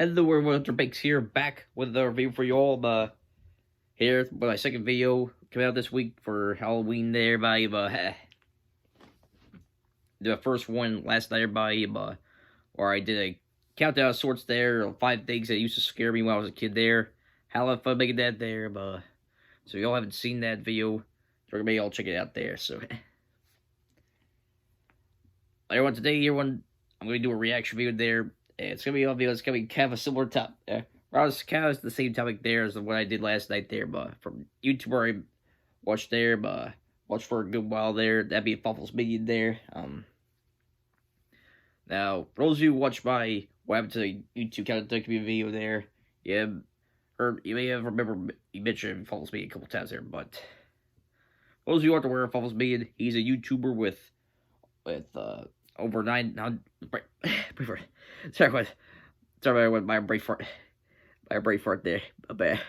Hello everyone, Mr. Bakes here, back with a review for you all. Here with my second video coming out this week for Halloween. There, by the first one last night by where I did a countdown of sorts there of 5 things that used to scare me when I was a kid. There, how have fun making that there. So if y'all haven't seen that video, maybe y'all check it out there. So everyone, today everyone, I'm gonna do a reaction video there. It's gonna be a video. It's gonna be kind of a similar topic. It's kind of the same topic there as what I did last night there, but from YouTuber I watched there, watched for a good while there. That'd be Fawful's Minion there. Now for those of you who watch my what happened to the YouTube kind of video there, yeah, or you may have remember you mentioned Fawful's Minion a couple times there, but for those of you who aren't aware of Fawful's Minion, he's a YouTuber with over 900. Sorry, I went my brain fart. My brain fart there. Bad.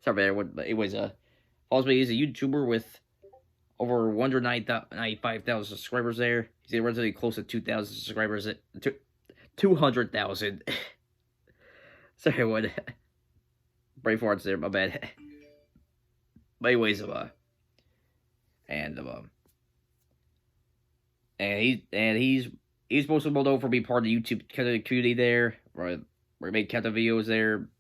Sorry, I went. It was Fawful's Minion is a YouTuber with over 195,000 subscribers there. He's relatively close to 2,000 subscribers. 200,000. Sorry, what? Brain farts there. My bad. But anyways, he's mostly well known for being part of the YouTube community there, where he made content videos there.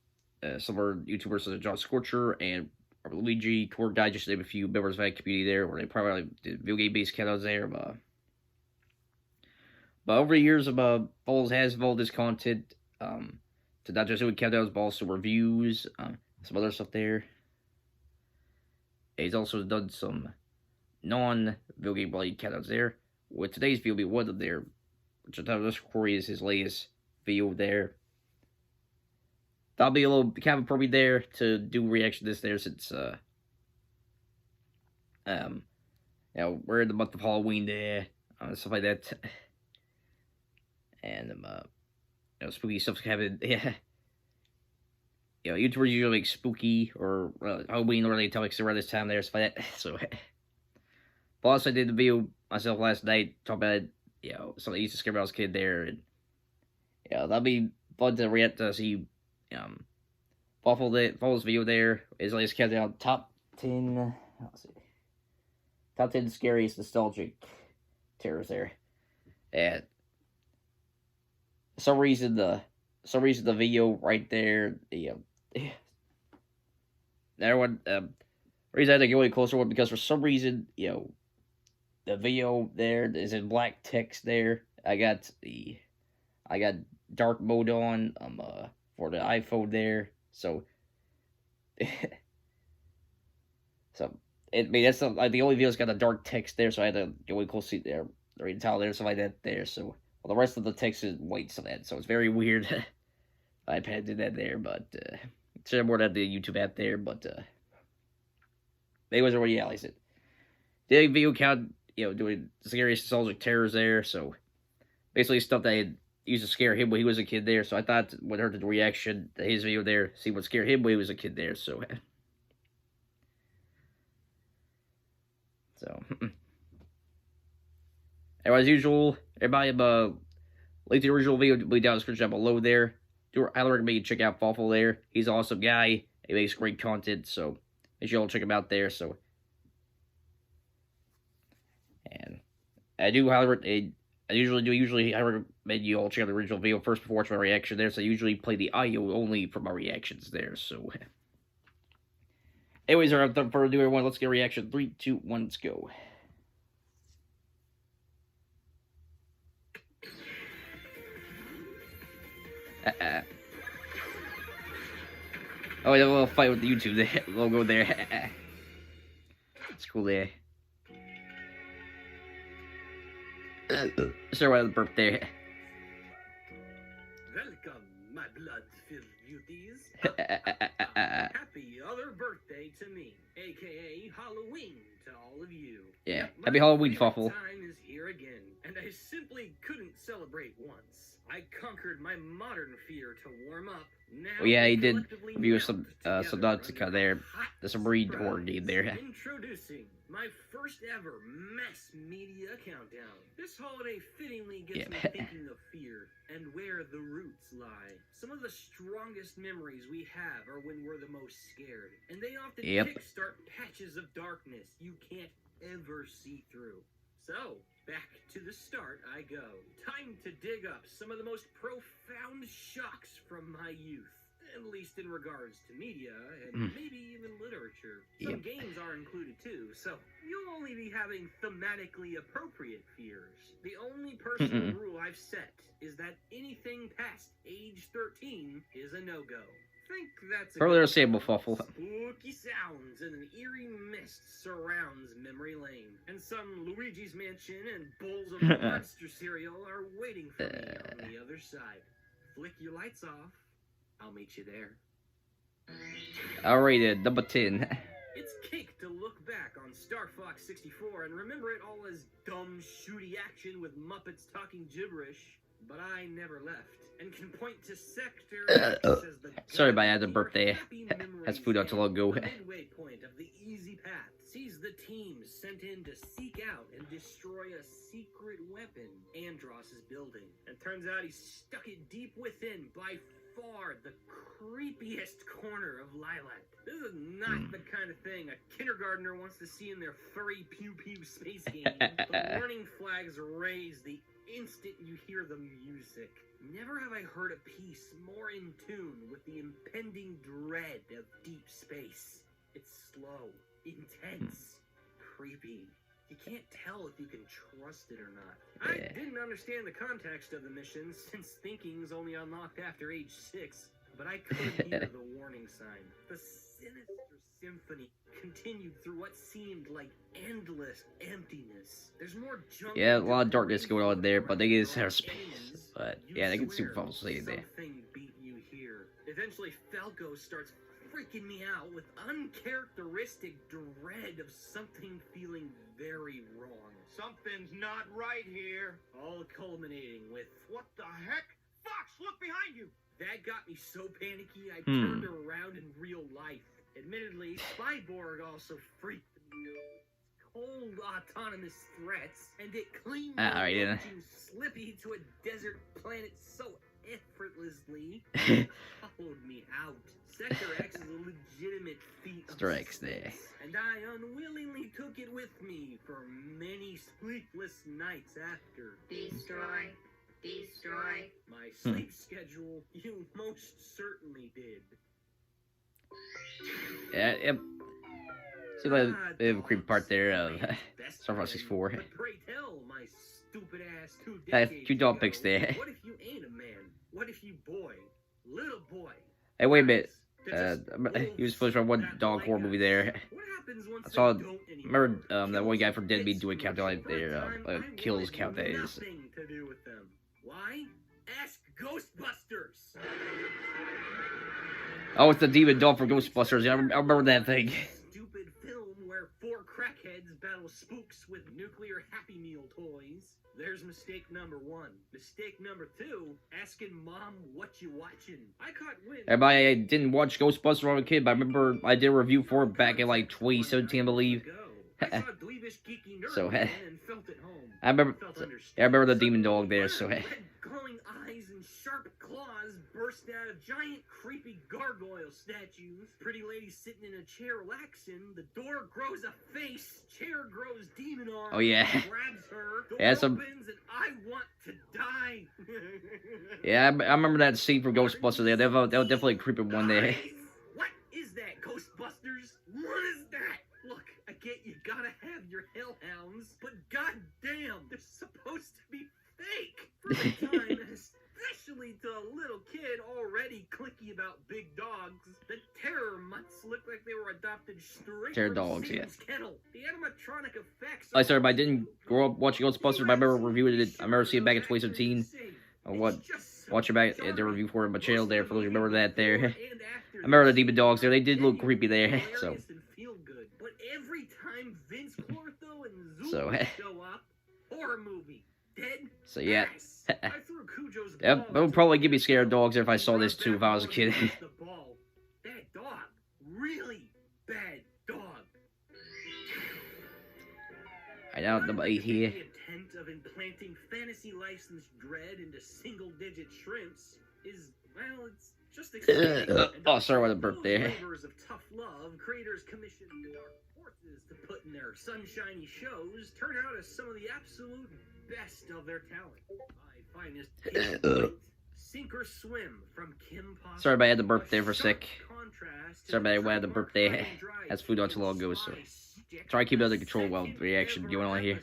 Some of our YouTubers such as John Scorcher and Luigi, Core Guy, just to name a few members of that community there, where they primarily did video game based contents there. But over the years, Fawful has evolved his content to not just doing countdowns, but also reviews, some other stuff there. He's also done some non-video game related countdowns there. With today's video, will be one of them there, which I thought this is his latest video there. That'll be a little kind of appropriate there to do reaction to this there, since you know, we're in the month of Halloween there, stuff like that, and you know, spooky stuff's happening. Yeah, you know, YouTubers usually make spooky or Halloween related topics around this time there, stuff like that. So, plus I did the video myself last night, talking about, you know, something I used to scare me when I was a kid there, and yeah, that'll be fun to react to. See Fawful's video there. His latest countdown, top 10. Let's see, top 10 scariest nostalgic terrors there. And for some reason the video right there, everyone, reason I had to go any closer one, because for some reason, you know, the video there is in black text there. I got dark mode on for the iPhone there, so that's the only video's got the dark text there, so I had to go in close there, read the title there, stuff like that there. So well, the rest of the text is white, so it's very weird. iPad did that there, but should more than the YouTube app there, but anyways, already realized it. The video count, you know, doing Scariest Nostalgic Terrors there, so basically stuff that had used to scare him when he was a kid there. So I thought when I heard the reaction to his video there, see what scared him when he was a kid there. So anyway, as usual, everybody link to the original video will be down in the description down below there. I highly recommend you check out Fawful there. He's an awesome guy. He makes great content, so make sure you all check him out there. So, and I usually recommend you all check out the original video first before watching my reaction there. So I usually play the audio only for my reactions there. So, anyways, without further ado, everyone, let's get a reaction. 3, 2, 1, let's go. Oh, yeah, a little fight with the YouTube there, logo there. It's cool there. Sorry about the burp there. Welcome, my blood-filled beauties. Happy other birthday to me, aka Halloween to all of you. Yeah, happy Halloween, Fawful. Time is here again, and I simply couldn't celebrate once. I conquered my modern fear to warm up. Now well, yeah, he did review some Subnautica there. There's some Marine horror game there. Introducing my first ever mass media countdown. This holiday fittingly gets me thinking of fear and where the roots lie. Some of the strongest memories we have are when we're the most scared, and they often Yep. kickstart patches of darkness you can't ever see through. So, back to the start I go. Time to dig up some of the most profound shocks from my youth. At least in regards to media, and maybe even literature. Some games are included too, so you'll only be having thematically appropriate fears. The only personal rule I've set is that anything past age 13 is a no-go. Think that's a Probably understandable, Fawful. Spooky sounds and an eerie mist surrounds memory lane. And some Luigi's Mansion and bowls of monster cereal are waiting for me on the other side. Flick your lights off. I'll meet you there. Alright then, number 10. It's cake to look back on Star Fox 64 and remember it all as dumb, shooty action with Muppets talking gibberish. But I never left, and can point to Sector X as the Sorry about that, the birthday. That's food not too long ago. The midway point of the easy path sees the team sent in to seek out and destroy a secret weapon Andros is building. And turns out he stuck it deep within by far the creepiest corner of Lilac. This is not the kind of thing a kindergartner wants to see in their furry pew-pew space game. The warning flags raise the instant you hear the music. Never have I heard a piece more in tune with the impending dread of deep space. It's slow, intense, creepy. You can't tell if you can trust it or not. I didn't understand the context of the mission, since thinking's only unlocked after age 6, but I could hear the warning sign. The sinister symphony continued through what seemed like endless emptiness. There's more junk. Yeah, a lot of darkness going on there, but they get have space. But yeah, they can super Fawful say there. Something beat you here. Eventually, Falco starts freaking me out with uncharacteristic dread of something feeling very wrong. Something's not right here. All culminating with, what the heck? Fox, look behind you! That got me so panicky I turned around in real life. Admittedly, Spyborg also freaked me out. Cold autonomous threats, and it cleaned Slippy to a desert planet so effortlessly hollowed me out. Sector X is a legitimate feat of space, and I unwillingly took it with me for many sleepless nights after. Destroy. My sleep schedule, you most certainly did. Yeah, yep. See, like they have a creepy part there of Star Fox 64. But pray tell, my stupid ass 2 That's decades 2 dog ago, pics there. What if you ain't a man? What if you boy? Little boy. Hey, wait a minute. He He was supposed to run one dog horror movie there. What happens once I saw. they don't anymore? Remember that one guy from Deadbeat doing a countdown like there, kills count that is. Nothing to do with them. Why? Ask Ghostbusters. Oh, it's the demon dog from Ghostbusters. I remember that thing. Stupid film where 4 crackheads battle spooks with nuclear Happy Meal toys. There's mistake number 1. Mistake number 2, asking mom what you watching. I caught wind. Everybody, I didn't watch Ghostbusters when I was a kid, but I remember I did a review for it back in like 2017, I believe. I saw dweebish geeky nerd So, and felt at home. I remember the demon dog there. So, Red glowing eyes and sharp claws burst out of giant creepy gargoyle statues. Pretty lady sitting in a chair relaxing. The door grows a face. Chair grows demon arms. Oh yeah. Grabs her. Door Yeah, opens and I want to die. Yeah, I remember that scene from Ghostbusters. There, that was definitely a creepy one there. What is that, Ghostbusters? What is that? Look, I get you gotta have your hellhounds, but goddamn, they're supposed to be fake. For the time, especially to a little kid already clicky about big dogs, the terror mutts look like they were adopted straight Terror from dogs, Satan's kennel. The animatronic effects. Like I said, I didn't grow up watching Ghostbusters, but I remember reviewing it. I remember seeing it back in 2017. Watching back at the review for it on my channel there, for those who remember that there. I remember the demon dogs there. They did look creepy there. So. But every time Vince Clortho and So. show up, horror movie, dead. So yeah. I threw Cujo's Yep, that would probably give me scared dogs if I saw this too if I was a kid. Bad dog. Really bad dog. I know number 8 here. The intent of implanting fantasy licensed dread into single-digit shrimps. is, well, it's just exciting. Oh, sorry about the burp there. Flavors of tough love, creators commissioned the dark forces to put in their sunshiny shows turn out as some of the absolute best of their talent. My finest hit, Sink or Swim from Kim Possible. Sorry about I had the burp there for a sec. Sorry about I had the burp there. That's food not too long ago, so try to keep it under control while the reaction going on here.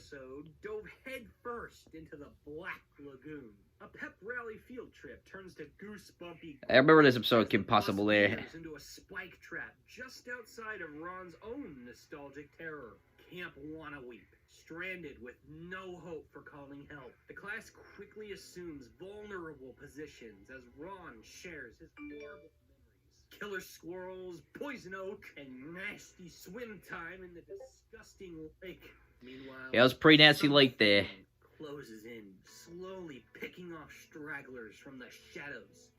Dove head first into the Black Lagoon. A pep rally field trip turns to goosebumpy. I remember this episode of Kim Possible there. Into a spike trap just outside of Ron's own nostalgic terror, Camp Wannaweep. Stranded with no hope for calling help, the class quickly assumes vulnerable positions as Ron shares his horrible memories. Killer squirrels, poison oak, and nasty swim time in the disgusting lake. Meanwhile, yeah, it was pretty nasty lake there. Closes in, slowly picking off stragglers from the shadows.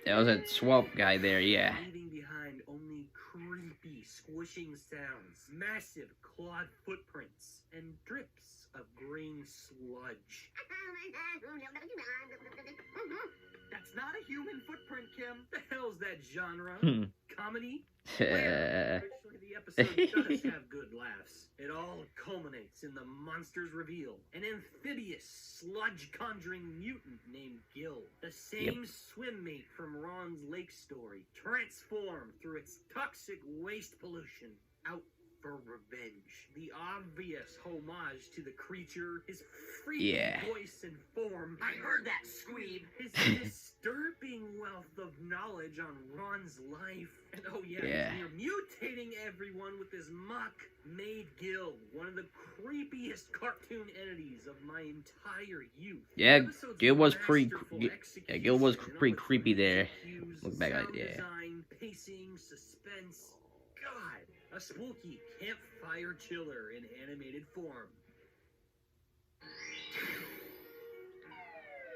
That was a swamp guy there, yeah. Leaving behind only creepy, squishing sounds, massive clawed footprints, and drips of green sludge. That's not a human footprint, Kim. The hell's that genre? Comedy? Actually, the episode does have good laughs. It all culminates in the monster's reveal. An amphibious, sludge-conjuring mutant named Gil. The same swim mate from Ron's lake story. Transformed through its toxic waste pollution. Out for revenge. The obvious homage to the creature, his freaky voice and form. I heard that, Squeeb. His disturbing wealth of knowledge on Ron's life. And oh yeah, you're mutating everyone with his muck. Made Gil one of the creepiest cartoon entities of my entire youth. Yeah, Gil was pretty. Yeah, Gil was pretty creepy there. Look back at it, Design, pacing, suspense. God, a spooky campfire chiller in animated form.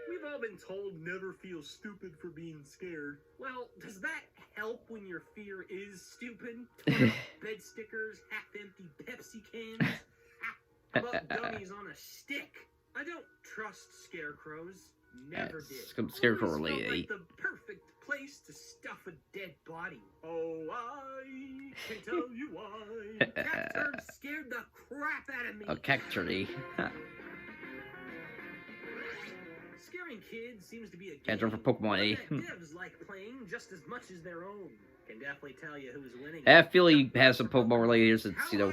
We've all been told never feel stupid for being scared. Well, does that help when your fear is stupid? Torn up bed stickers, half-empty Pepsi cans, about dummies on a stick. I don't trust scarecrows. Never did. Scarecrow Always felt lady. like the perfect place to stuff a dead body. Oh, I can tell you why. That term scared the crap out of me. A cacturity. Scaring kids seems to be a game Can't draw for Pokemon, that devs like playing just as much as their own. Can definitely tell you who's winning. I feel he has some Pokemon related here since, you know,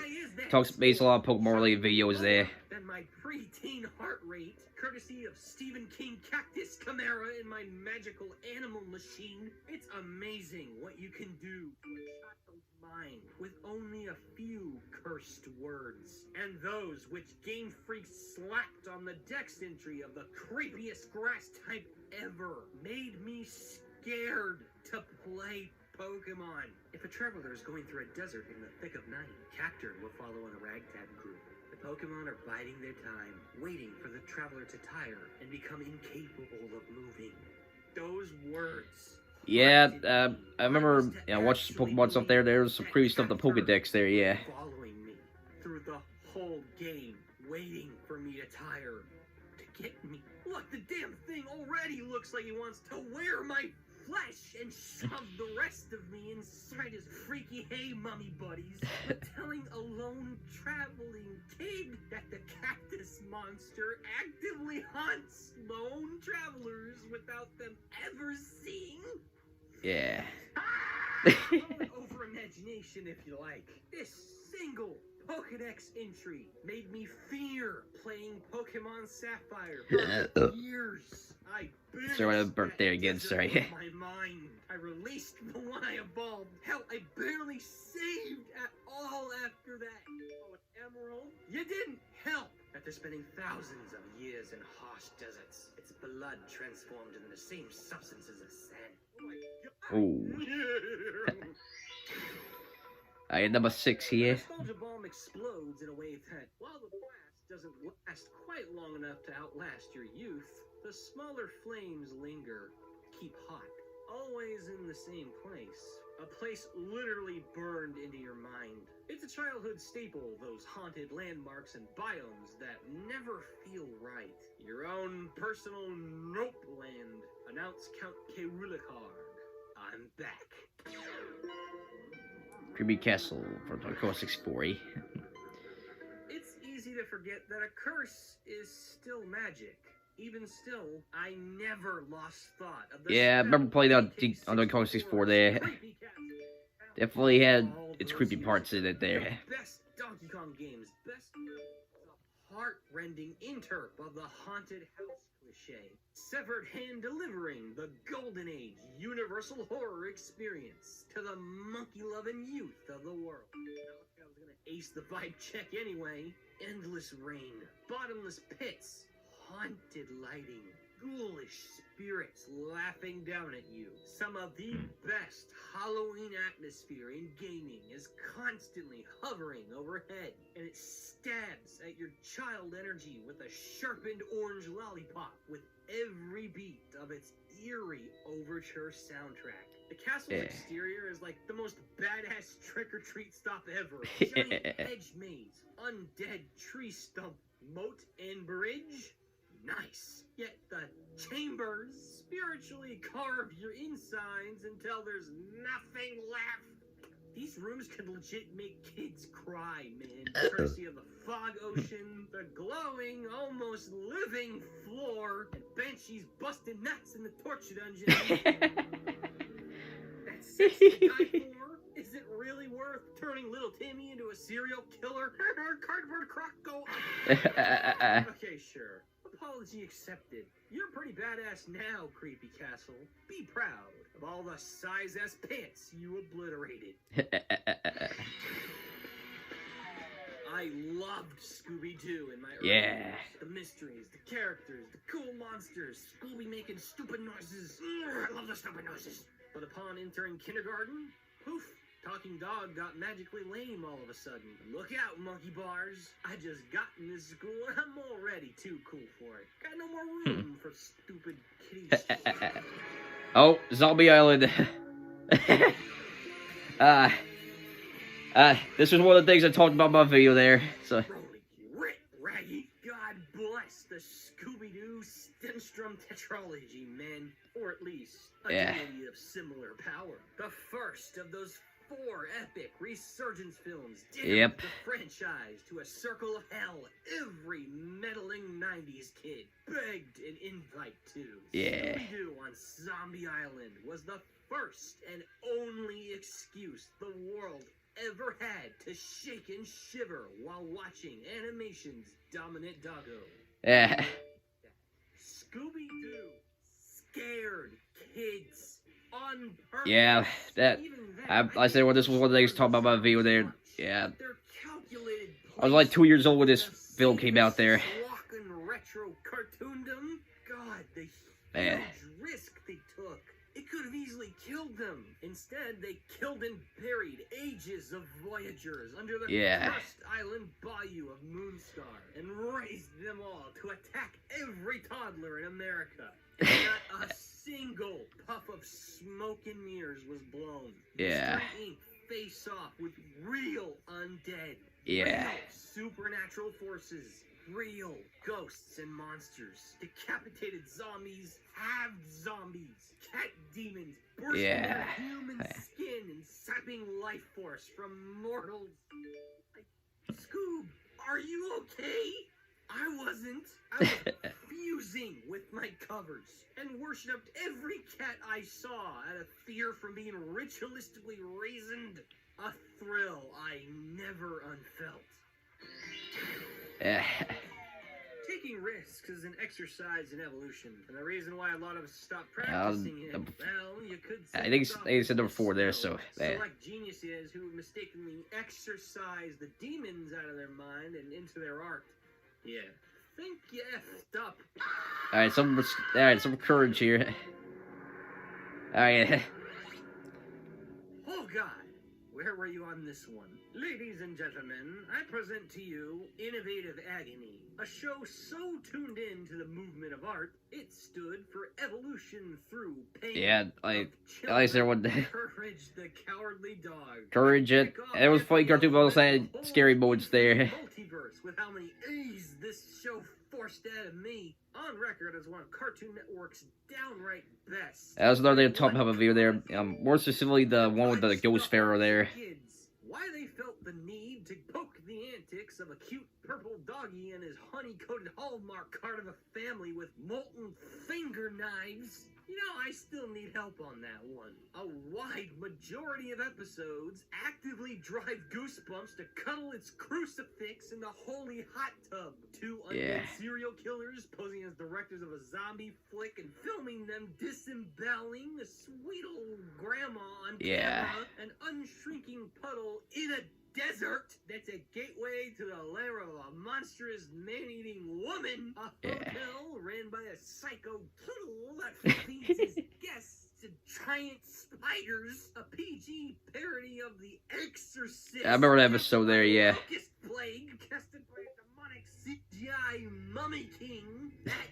talks based a lot of Pokemon related videos there. Than my preteen heart rate, courtesy of Stephen King Cactus Chimera in my magical animal machine. It's amazing what you can do to a child's mind with only a few cursed words. And those which Game Freak slapped on the dex entry of the creepiest grass type ever made me scared to play Pokemon. If a traveler is going through a desert in the thick of night, Cacturn will follow in a ragtag group. The Pokemon are biding their time, waiting for the traveler to tire and become incapable of moving. Those words. Yeah, I remember, watching some Pokemon stuff there. There was some creepy stuff in the Pokedex there, yeah. Following me through the whole game, waiting for me to tire, to get me. Look, the damn thing already looks like he wants to wear my flesh and shove the rest of me inside his freaky hey mummy buddies. But telling a lone traveling kid that the cactus monster actively hunts lone travelers without them ever seeing? Yeah. Call it over imagination if you like. This single Pokedex entry made me fear playing Pokemon Sapphire for years. I Sorry, I had a birthday again, sorry. My mind. I released the one I evolved. Hell, I barely saved at all after that. Oh, an emerald? You didn't help. After spending thousands of years in harsh deserts, its blood transformed into the same substances as sand. Oh my god. Ooh. Alright, number 6 here. The nostalgia bomb explodes in a way that, while the blast doesn't last quite long enough to outlast your youth, the smaller flames linger, keep hot, always in the same place. A place literally burned into your mind. It's a childhood staple, those haunted landmarks and biomes that never feel right. Your own personal Nope Land. Announced Count Kerulikarg. I'm back. Creepy Castle for Commodore 64. It's easy to forget that a curse is still magic. Even still, I never lost thought of the Yeah, I remember playing on the Commodore 64 there. Definitely had its creepy parts in it there. Best Donkey Kong games, best heart-rending interp of the haunted house cliche. Severed hand delivering the golden age universal horror experience to the monkey-loving youth of the world. I was gonna ace the vibe check anyway. Endless rain, bottomless pits, haunted lighting, ghoulish spirits laughing down at you. Some of the best Halloween atmosphere in gaming is constantly hovering overhead, and it stabs at your child energy with a sharpened orange lollipop with every beat of its eerie overture soundtrack. The castle's exterior is like the most badass trick-or-treat stop ever. Giant hedge maze, undead tree stump, moat, and bridge. Nice. Yet the chambers spiritually carve your insides until there's nothing left. These rooms could legit make kids cry, man. Courtesy of the fog ocean, the glowing, almost living floor, and banshees busting nuts in the torture dungeon. That's sexy to die for. Is it really worth turning little Timmy into a serial killer? Cardboard croc go. Okay, sure. Apology accepted. You're pretty badass now, Creepy Castle. Be proud of all the size-ass pants you obliterated. I loved Scooby-Doo in my early years. The mysteries, the characters, the cool monsters, Scooby making stupid noises. I love the stupid noises. But upon entering kindergarten, poof, talking dog got magically lame all of a sudden. Look out, monkey bars. I just got in this school and I'm already too cool for it. Got no more room for stupid kitties. Oh, Zombie Island. This was one of the things I talked about in my video there. So. Rip, Raggy, God bless the Scooby-Doo Stenstrom tetralogy, man. Or at least a deity of similar power. The first of those 4 epic resurgence films dedicated the franchise to a circle of hell every meddling 90s kid begged an invite to. Scooby-Doo on Zombie Island was the first and only excuse the world ever had to shake and shiver while watching animation's dominant doggo. Scooby-Doo scared kids on purpose. Yeah, that I said, well, this was one of the things talking about my video there. Yeah, I was like 2 years old when this film came out there. Retro cartoondom. God, the huge risk they took. It could have easily killed them. Instead, they killed and buried ages of voyagers under the cursed island bayou of Moonstar and raised them all to attack every toddler in America. And not a single puff of smoke and mirrors was blown. Ink face off with real undead. Real supernatural forces. Real ghosts and monsters. Decapitated zombies. Halved zombies. Cat demons. Bursting out of human skin and sapping life force from mortals. Scoob, are you okay? I wasn't. I was fusing with my covers and worshipped every cat I saw out of fear from being ritualistically raisined. A thrill I never unfelt. Taking risks is an exercise in evolution, and the reason why a lot of us stopped practicing it, well, you could say I think it's number 4 there, so. Select geniuses who mistakenly exercise the demons out of their mind and into their art. Yeah. Think you effed up. Alright, some courage here. Alright. Oh God, where were you on this one? Ladies and gentlemen, I present to you Innovative Agony, a show so tuned in to the movement of art, it stood for evolution through pain. Yeah, like, at least there was Courage the Cowardly Dog. Courage it. It was funny cartoon, but also had scary moments there. Multiverse with how many A's this show forced out of me. On record as one of Cartoon Network's downright best. That was another top half of view there. More specifically the one with the Ghost Pharaoh there. Kids, why they felt the need to poke the antics of a cute purple doggy and his honey-coated Hallmark card of a family with molten finger knives. You know, I still need help on that one. A wide majority of episodes actively drive Goosebumps to cuddle its crucifix in the holy hot tub. Two undead serial killers posing as directors of a zombie flick and filming them disemboweling a sweet old grandma on camera. An unshrinking puddle in a desert that's a gateway to the lair of a monstrous man-eating woman. A hotel ran by a psycho killer that feeds his guests to giant spiders. A PG parody of The Exorcist. I remember that episode there, yeah. Locust plague casted by a demonic CGI mummy king. That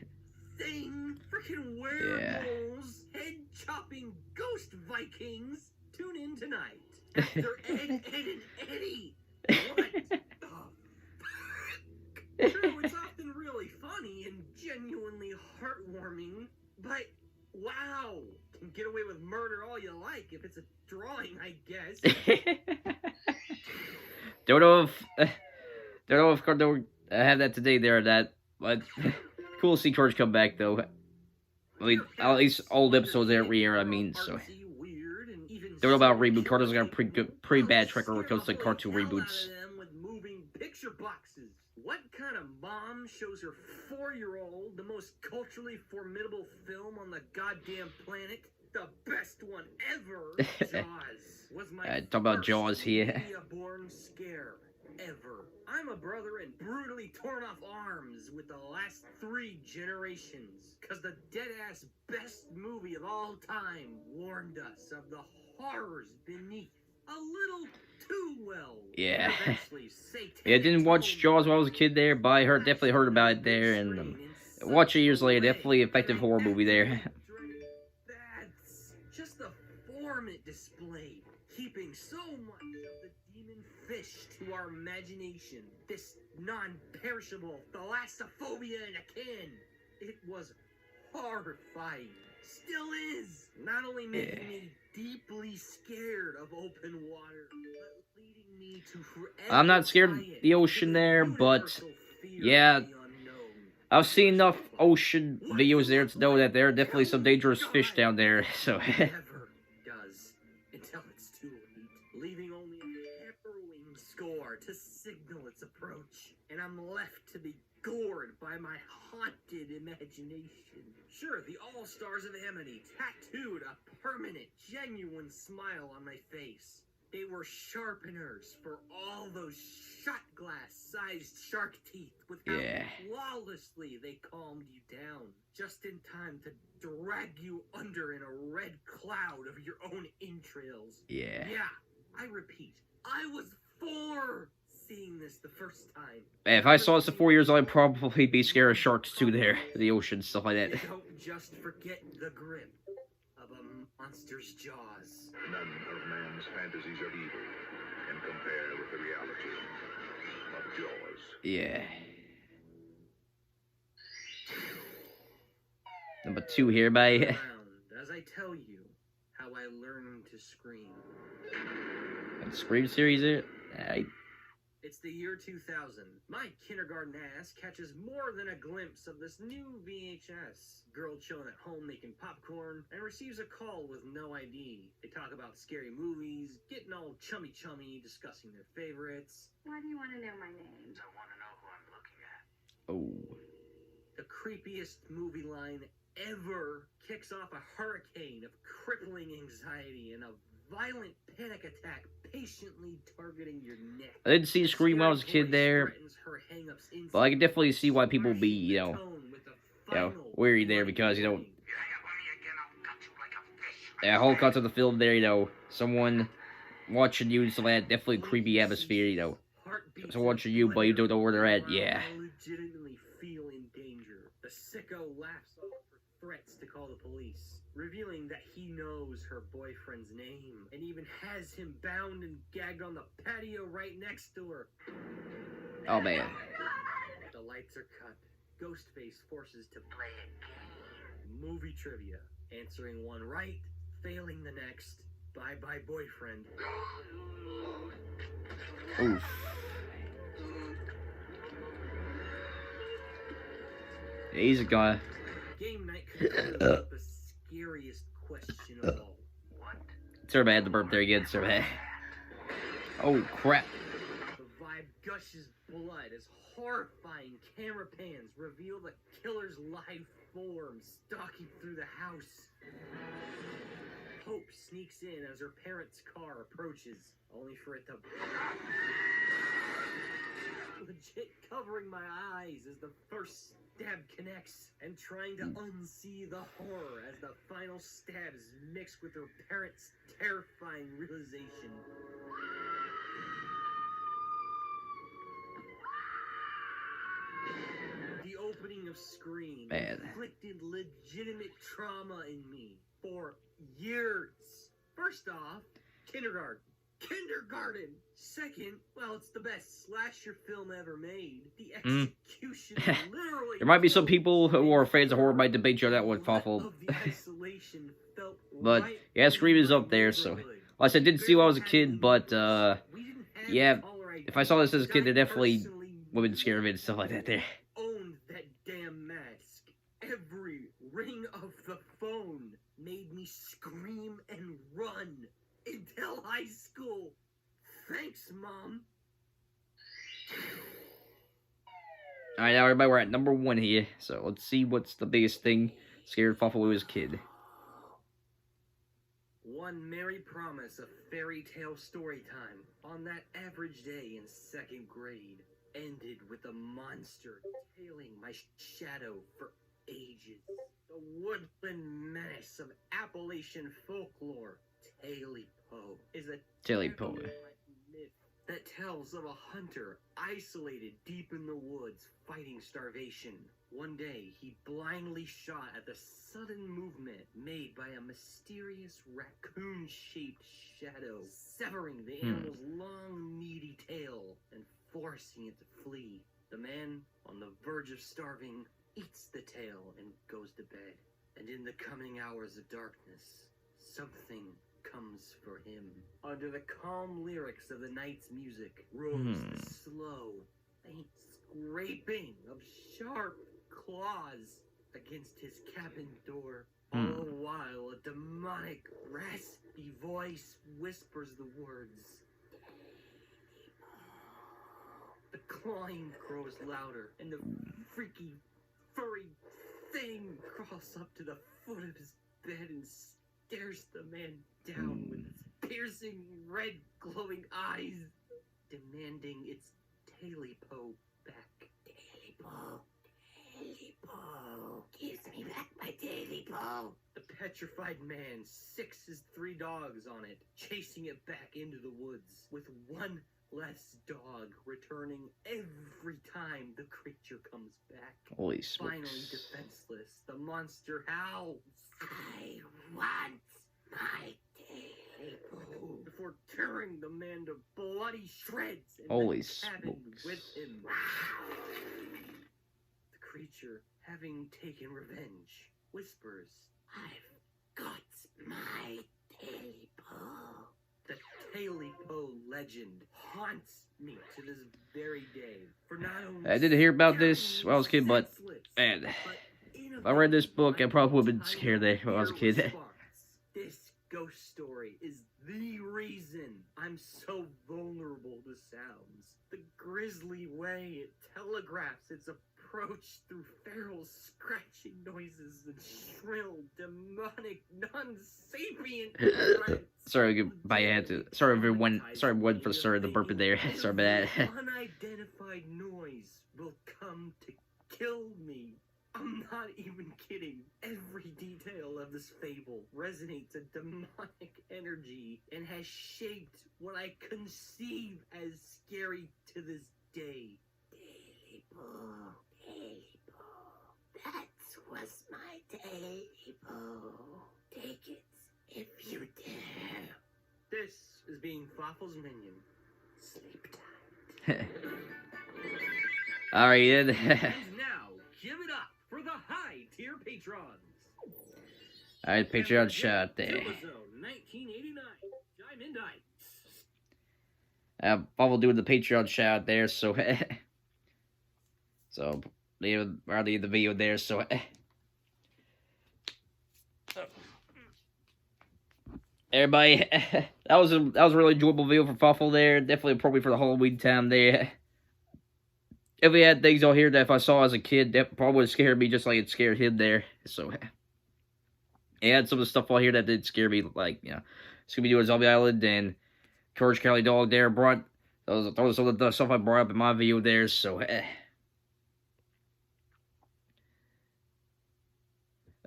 thing. Freaking werewolves. Head-chopping ghost Vikings. Tune in tonight. After Ed, and Eddie. What the fuck? True, it's often really funny and genuinely heartwarming, but wow, can get away with murder all you like if it's a drawing, I guess. don't know if they'll have that today there or that, but cool to see George come back though. I mean, at least old episodes every year, I mean, so. Don't know about reboot. Cartoons got a pretty bad track record when it comes to cartoon reboots. With moving picture boxes. What kind of mom shows her 4-year-old the most culturally formidable film on the goddamn planet? The best one ever. Jaws was my talk about Jaws here. Born scare ever. I'm a brother and brutally torn off arms with the last 3 generations. Cause the dead-ass best movie of all time warned us of the horrors beneath a little too well. Yeah. Yeah, I didn't watch Jaws when I was a kid there, but I definitely heard about it there, and watch it years later. Definitely effective horror movie there. That's just the form it displayed, keeping so much of the demon fish to our imagination. This non-perishable thalassophobia in a can. It was horrifying. Still is. Not only making me deeply scared of open water, but leading me to forever. I'm not scared of the ocean there, but yeah, I've seen enough ocean videos there to know that there are definitely some dangerous fish down there. So never does until it's too late, leaving only a harrowing score to signal its approach, and I'm left to be gored by my haunted imagination. Sure, the All-Stars of Amity tattooed a permanent, genuine smile on my face. They were sharpeners for all those shot glass-sized shark teeth with how flawlessly they calmed you down, just in time to drag you under in a red cloud of your own entrails. Yeah, I repeat, I was 4 seeing this the first time. Man, if I saw this at 4 years old, I'd probably be scared of sharks too there, the ocean, stuff like that. Don't just forget the grip of a monster's jaws. None of man's fantasies of evil can compare with the reality of Jaws. Yeah. Number 2 here by... As I tell you how I learned to scream. Scream series here? It's the year 2000. My kindergarten ass catches more than a glimpse of this new VHS. Girl chilling at home making popcorn and receives a call with no ID. They talk about scary movies, getting all chummy, discussing their favorites. Why do you want to know my name? I want to know who I'm looking at. Oh. The creepiest movie line ever kicks off a hurricane of crippling anxiety and a violent panic attack patiently targeting your neck. I didn't see Scream when I was a kid there, but I can definitely see why people be, you know, weary there because, you know, whole cut of the film there, you know, someone watching you and stuff like that, definitely creepy atmosphere, you know. So watching you, but you don't know where they're at, yeah. I legitimately feel in danger. The sicko laughs off her threats to call the police, revealing that he knows her boyfriend's name and even has him bound and gagged on the patio right next to her. Oh man. The lights are cut. Ghostface forces to play a game. Movie trivia. Answering one right, failing the next. Bye-bye boyfriend. Oof. Yeah, he's a guy. Game night concluded with the scariest question of all. What? Sorry, I had the burp there again. Sorry. Oh crap. The vibe gushes blood as horrifying camera pans reveal the killer's live form stalking through the house. Hope sneaks in as her parents' car approaches, only for it to legit covering my eyes as the first stab connects, and trying to unsee the horror as the final stabs mix with her parents' terrifying realization. The opening of Scream inflicted legitimate trauma in me for years. First off, kindergarten. Second, well, it's the best slasher film ever made. The execution literally. There might be some people who are fans of horror might debate you on that one, Fawful. But yeah, Scream is up there. So, like I said, didn't see when I was a kid, but yeah, if I saw this as a kid, there definitely would have been scared of it and stuff like that. There. Owned that damn mask. Every ring of the phone made me scream and run until high school. Thanks, Mom. Alright, now everybody, we're at number 1 here. So let's see what's the biggest thing scared Fawful when he was a kid. One merry promise of fairy tale story time on that average day in 2nd grade ended with a monster tailing my shadow for ages. The woodland menace of Appalachian folklore, Taily Po, is a Taily Po myth that tells of a hunter isolated deep in the woods fighting starvation. One day, he blindly shot at the sudden movement made by a mysterious raccoon-shaped shadow, severing the animal's long, meaty tail and forcing it to flee. The man, on the verge of starving, eats the tail and goes to bed. And in the coming hours of darkness, something comes for him. Under the calm lyrics of the night's music rose the slow, faint scraping of sharp claws against his cabin door. All the while, a demonic, raspy voice whispers the words. The clawing grows louder, and the freaky, furry thing crawls up to the foot of his bed and stares the man down with its piercing, red, glowing eyes, demanding its Taily Po back. Taily Po, Taily Po, gives me back my Taily Po. The petrified man sicks his 3 dogs on it, chasing it back into the woods, with one less dog returning every time the creature comes back. Holy smokes. Finally defenseless, the monster howls. I want my Taily Po, before tearing the man to bloody shreds in Holy the cabin smokes. with him. The creature, having taken revenge, whispers, I've got my Taily Po. The Taily Po legend haunts me to this very day. For not only I didn't hear about this when I was a kid, but man, if I read this book, I probably would have been scared there when I was a kid. This ghost story is the reason I'm so vulnerable to sounds. The grisly way it telegraphs its approach through feral scratching noises and shrill, demonic, non-sapient threats. Sorry, goodbye. I had to. Sorry, everyone. Sorry, everyone, for starting the burping there. Sorry about that. Unidentified noise will come to kill me. I'm not even kidding. Every detail of this fable resonates a demonic energy and has shaped what I conceive as scary to this day. Daily Boo, Daily Boo. That was my Daily Boo. Take it if you dare. This is being Fawful's Minion. Sleep tight. Alright, then. And now, give it up for the high-tier patrons. Alright, Patreon shot there. Zone 1989. Diamond Ice. Fawful doing the Patreon shout there, so so leave the video there, so everybody, that was a really enjoyable video for Fawful there. Definitely appropriate for the Halloween time there. If we had things out here that if I saw as a kid, that probably would have scared me just like it scared him there. So it had some of the stuff out here that did scare me, like, you know, Scooby-Doo and Zombie Island and Courage Cowardly Dog there. Those some of the stuff I brought up in my video there, so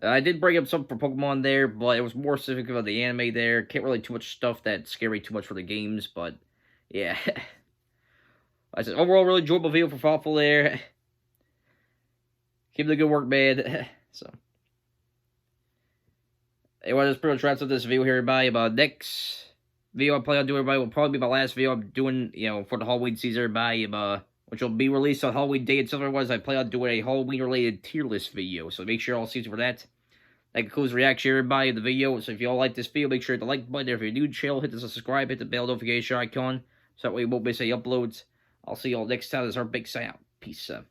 I did bring up something for Pokemon there, but it was more specific about the anime there. Can't really too much stuff that scared me too much for the games, but yeah. I said, overall, really enjoyable video for Fawful there. Keep the good work, man. So, anyway, that's pretty much wraps up this video here, everybody. About next video I plan on doing, everybody, will probably be my last video I'm doing, you know, for the Halloween season, everybody. Which will be released on Halloween day and stuff. Otherwise, I plan on doing a Halloween-related tier list video. So make sure y'all see for that. That concludes the reaction, everybody, of the video. So if y'all like this video, make sure to hit the like button. If you're new to the channel, hit the subscribe, hit the bell notification icon. So that way you won't miss any uploads. I'll see y'all next time. This is our big sign out. Peace out.